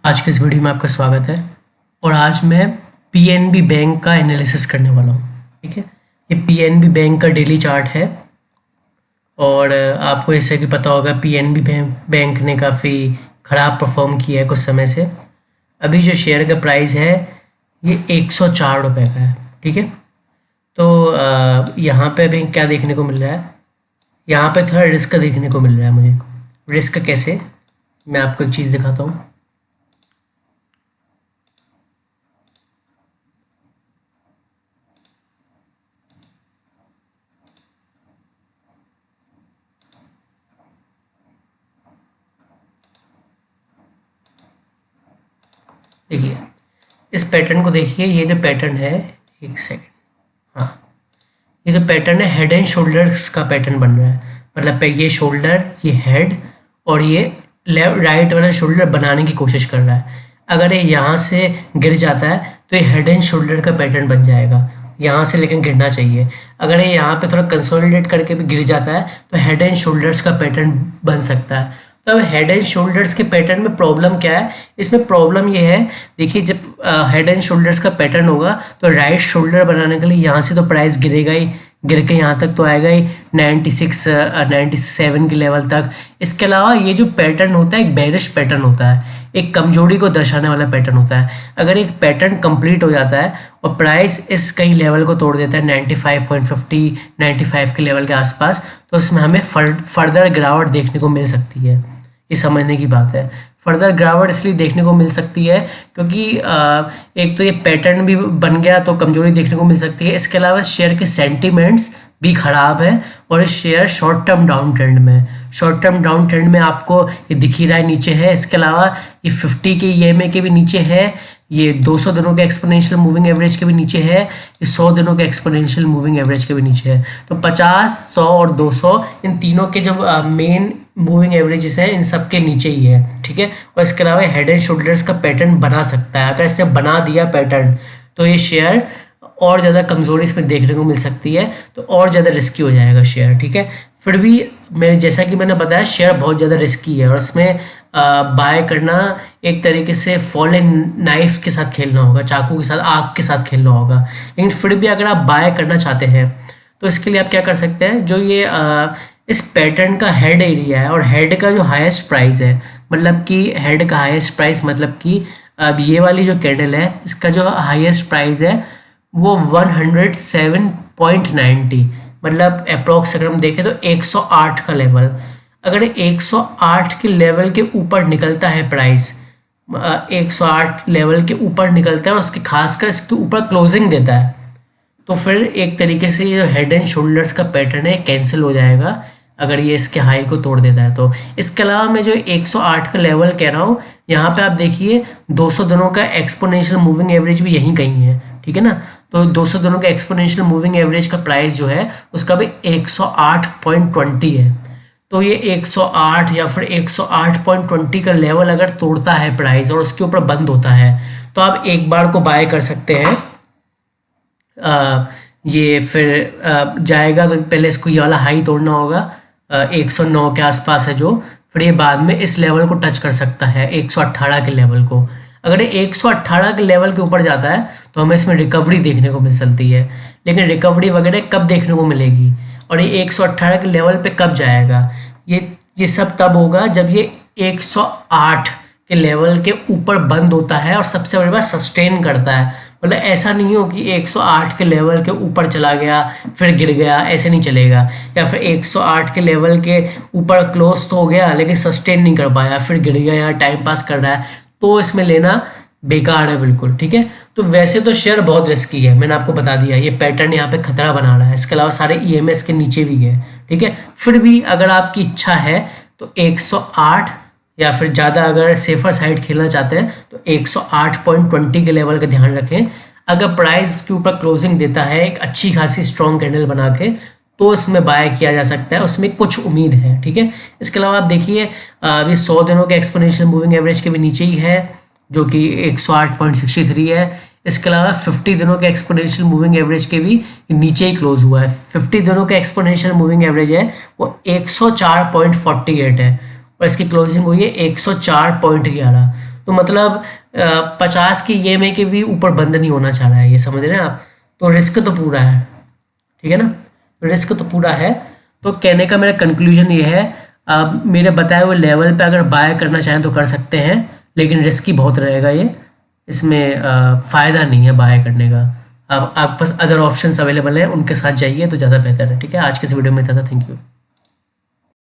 आज के इस वीडियो में आपका स्वागत है। और आज मैं पीएनबी बैंक का एनालिसिस करने वाला हूँ। ठीक है, ये पीएनबी बैंक का डेली चार्ट है। और आपको जैसे कि पता होगा पीएनबी बैंक ने काफ़ी ख़राब परफॉर्म किया है कुछ समय से। अभी जो शेयर का प्राइस है ये 104 रुपये का है। ठीक है, तो यहाँ पे अभी क्या देखने को मिल रहा है, यहाँ पे थोड़ा रिस्क देखने को मिल रहा है मुझे। रिस्क कैसे, मैं आपको एक चीज़ दिखाता हूँ। देखिए इस पैटर्न को देखिए, ये जो पैटर्न है, एक सेकेंड, हाँ, ये जो पैटर्न है हेड एंड शोल्डर्स का पैटर्न बन रहा है। मतलब ये शोल्डर, ये हेड और ये राइट वाला शोल्डर बनाने की कोशिश कर रहा है। अगर ये यहाँ से गिर जाता है तो ये हेड एंड शोल्डर का पैटर्न बन जाएगा यहाँ से, लेकिन गिरना चाहिए। अगर ये यहाँ पे थोड़ा कंसोलिडेट करके भी गिर जाता है तो हेड एंड शोल्डर्स का पैटर्न बन सकता है। तो अब हेड एंड शोल्डर्स के पैटर्न में प्रॉब्लम क्या है, इसमें प्रॉब्लम ये है, देखिए जब हेड एंड शोल्डर्स का पैटर्न होगा तो राइट शोल्डर बनाने के लिए यहाँ से तो प्राइस गिरेगा ही, गिर के यहाँ तक तो आएगा ही 96 97 के लेवल तक। इसके अलावा ये जो पैटर्न होता है एक बेरिश पैटर्न होता है, एक कमजोरी को दर्शाने वाला पैटर्न होता है। अगर एक पैटर्न कंप्लीट हो जाता है और प्राइस इस कई लेवल को तोड़ देता है 95.50 95 के लेवल के आसपास, तो उसमें हमें फर्दर गिरावट देखने को मिल सकती है। ये समझने की बात है। फर्दर गिरावट इसलिए देखने को मिल सकती है क्योंकि एक तो ये पैटर्न भी बन गया तो कमजोरी देखने को मिल सकती है। इसके अलावा शेयर के सेंटिमेंट्स भी खराब है और ये share short term down trend में है। शॉर्ट टर्म डाउन ट्रेंड में आपको ये दिख ही रहा है, नीचे है। इसके अलावा ये 50 के ईएमए के भी नीचे है, ये 200 दिनों के एक्सपोनेंशियल मूविंग एवरेज के भी नीचे है, ये 100 दिनों के एक्सपोनेंशियल मूविंग एवरेज के भी नीचे है। तो 50, 100 और 200 इन तीनों के जो मेन मूविंग एवरेजेस हैं इन सब के नीचे ही है। ठीक है, और इसके अलावा हेड एंड शोल्डर्स का पैटर्न बना सकता है। अगर इसे बना दिया पैटर्न तो ये शेयर और ज़्यादा कमजोरी इसमें देखने को मिल सकती है, तो और ज़्यादा रिस्की हो जाएगा शेयर। ठीक है, फिर भी मेरे जैसा कि मैंने बताया शेयर बहुत ज़्यादा रिस्की है और इसमें बाय करना एक तरीके से फॉलिंग नाइफ के साथ खेलना होगा, चाकू के साथ, आग के साथ खेलना होगा। लेकिन फिर भी अगर आप बाय करना चाहते हैं तो इसके लिए आप क्या कर सकते हैं, जो ये इस पैटर्न का हेड एरिया है और हेड का जो हाईएस्ट प्राइस है, मतलब कि हेड का हाईएस्ट प्राइस मतलब कि अब ये वाली जो कैंडल है इसका जो हाईएस्ट प्राइस है वो 107.90, मतलब अप्रोक्स अगर हम देखें तो 108 का लेवल। अगर 108 के लेवल के ऊपर निकलता है प्राइस, 108 लेवल के ऊपर निकलता है और उसके खासकर इसके ऊपर क्लोजिंग देता है, तो फिर एक तरीके से ये हेड एंड शोल्डर्स का पैटर्न है कैंसिल हो जाएगा अगर ये इसके हाई को तोड़ देता है तो। इसके अलावा मैं जो 108 का लेवल कह रहा हूँ, यहाँ पे आप देखिए 200 दिनों का एक्सपोनेंशियल मूविंग एवरेज भी यहीं कहीं है। ठीक है ना, तो 200 दिनों का एक्सपोनेंशियल मूविंग एवरेज का प्राइस जो है उसका भी 108.20 है। तो ये 108 या फिर 108.20 का लेवल अगर तोड़ता है प्राइस और उसके ऊपर बंद होता है तो आप एक बार को बाय कर सकते हैं। ये फिर जाएगा तो पहले इसको ये वाला हाई तोड़ना होगा, 109 के आसपास है जो, फिर ये बाद में इस लेवल को टच कर सकता है 118 के लेवल को। अगर ये 118 के लेवल के ऊपर जाता है तो हमें इसमें रिकवरी देखने को मिल सकती है, लेकिन रिकवरी वगैरह कब देखने को मिलेगी और ये 118 के लेवल पे कब जाएगा, ये सब तब होगा जब ये 108 के लेवल के ऊपर बंद होता है और सबसे बड़ी बात सस्टेन करता है। मतलब ऐसा नहीं हो कि 108 के लेवल के ऊपर चला गया फिर गिर गया, ऐसे नहीं चलेगा। या फिर 108 के लेवल के ऊपर क्लोज तो हो गया लेकिन सस्टेन नहीं कर पाया, फिर गिर गया या टाइम पास कर रहा है, तो इसमें लेना बेकार है बिल्कुल। ठीक है, तो वैसे तो शेयर बहुत रिस्की है, मैंने आपको बता दिया। ये पैटर्न यहाँ पे खतरा बना रहा है, इसके अलावा सारे ईएमएस के नीचे भी है। ठीक है, फिर भी अगर आपकी इच्छा है तो 108 या फिर ज़्यादा अगर सेफर साइड खेलना चाहते हैं तो 108.20 के लेवल का ध्यान रखें। अगर प्राइस के ऊपर क्लोजिंग देता है एक अच्छी खासी स्ट्रॉन्ग कैंडल बना के तो इसमें बाय किया जा सकता है, उसमें कुछ उम्मीद है। ठीक है, इसके अलावा आप देखिए अभी 100 दिनों के एक्सपोनेंशियल मूविंग एवरेज के भी नीचे ही है जो कि 108.63 है। इसके अलावा 50 दिनों के एक्सपोनेंशियल मूविंग एवरेज के भी नीचे ही क्लोज हुआ है। 50 दिनों का एक्सपोनेंशियल मूविंग एवरेज है वो 104.48 है और इसकी क्लोजिंग हुई है 104.11। तो मतलब 50 की EMI के भी ऊपर बंद नहीं होना चाह रहा है, ये समझ रहे हैं आप। तो रिस्क तो पूरा है, ठीक है ना, रिस्क तो पूरा है। तो कहने का मेरा कंक्लूजन ये है, आप मेरे बताए हुए लेवल पे अगर बाय करना चाहें तो कर सकते हैं, लेकिन रिस्की बहुत रहेगा ये, इसमें फ़ायदा नहीं है बाय करने का। आप पास अदर ऑप्शंस अवेलेबल हैं, उनके साथ जाइए तो ज़्यादा बेहतर है। ठीक है, आज के इस वीडियो में इतना था, थैंक यू।